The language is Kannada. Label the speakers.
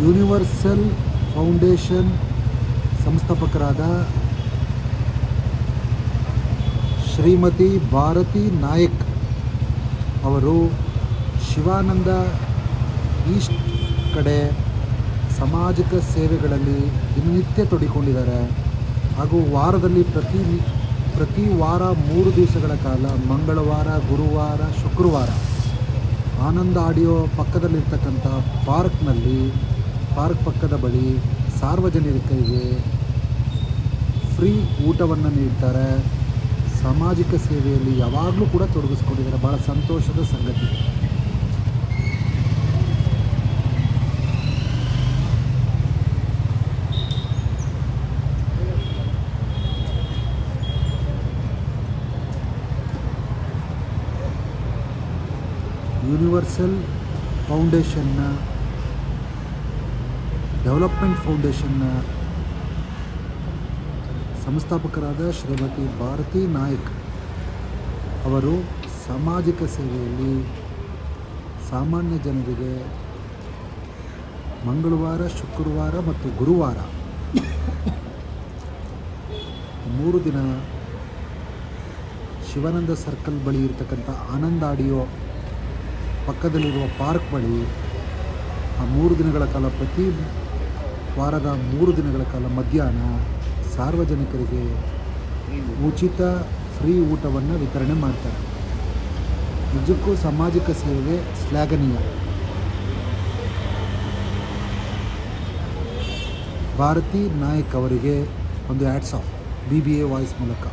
Speaker 1: ಯೂನಿವರ್ಸಲ್ ಫೌಂಡೇಶನ್ ಸಂಸ್ಥಾಪಕರಾದ ಶ್ರೀಮತಿ ಭಾರತಿ ನಾಯಕ್ ಅವರು ಶಿವಾನಂದ ಈಸ್ಟ್ ಕಡೆ ಸಾಮಾಜಿಕ ಸೇವೆಗಳಲ್ಲಿ ದಿನನಿತ್ಯ ತೊಡಗಿಕೊಂಡಿದ್ದಾರೆ. ಹಾಗೂ ವಾರದಲ್ಲಿ ಪ್ರತಿ ವಾರ 3 ದಿವಸಗಳ ಕಾಲ ಮಂಗಳವಾರ, ಗುರುವಾರ, ಶುಕ್ರವಾರ ಆನಂದ ಆಡಿಯೋ ಪಕ್ಕದಲ್ಲಿರ್ತಕ್ಕಂಥ ಪಾರ್ಕ್ ಪಕ್ಕದ ಬಳಿ ಸಾರ್ವಜನಿಕರಿಗೆ ಫ್ರೀ ಊಟವನ್ನು ನೀಡ್ತಾರೆ. ಸಾಮಾಜಿಕ ಸೇವೆಯಲ್ಲಿ ಯಾವಾಗಲೂ ಕೂಡ ತೊಡಗಿಸ್ಕೊಂಡಿದ್ದಾರೆ. ಭಾಳ ಸಂತೋಷದ ಸಂಗತಿ. ಯೂನಿವರ್ಸಲ್ ಡೆವಲಪ್ಮೆಂಟ್ ಫೌಂಡೇಶನ್ನ ಸಂಸ್ಥಾಪಕರಾದ ಶ್ರೀಮತಿ ಭಾರತಿ ನಾಯಕ್ ಅವರು ಸಾಮಾಜಿಕ ಸೇವೆಯಲ್ಲಿ ಸಾಮಾನ್ಯ ಜನರಿಗೆ ಮಂಗಳವಾರ, ಶುಕ್ರವಾರ ಮತ್ತು ಗುರುವಾರ 3 ದಿನ ಶಿವಾನಂದ ಸರ್ಕಲ್ ಬಳಿ ಇರತಕ್ಕಂಥ ಆನಂದ ಆಡಿಯೋ ಪಕ್ಕದಲ್ಲಿರುವ ಪಾರ್ಕ್ ಬಳಿ ಆ 3 ದಿನಗಳ ಕಾಲ, ಪ್ರತಿ ವಾರದ 3 ದಿನಗಳ ಕಾಲ ಮಧ್ಯಾಹ್ನ ಸಾರ್ವಜನಿಕರಿಗೆ ಉಚಿತ ಫ್ರೀ ಊಟವನ್ನು ವಿತರಣೆ ಮಾಡ್ತಾರೆ. ನಿಜಕ್ಕೂ ಸಾಮಾಜಿಕ ಸೇವೆ ಶ್ಲಾಘನೀಯ. ಭಾರತಿ ನಾಯಕ್ ಅವರಿಗೆ ಒಂದು ಹ್ಯಾಟ್ಸ್ ಆಫ್ BBA ವಾಯ್ಸ್ ಮೂಲಕ.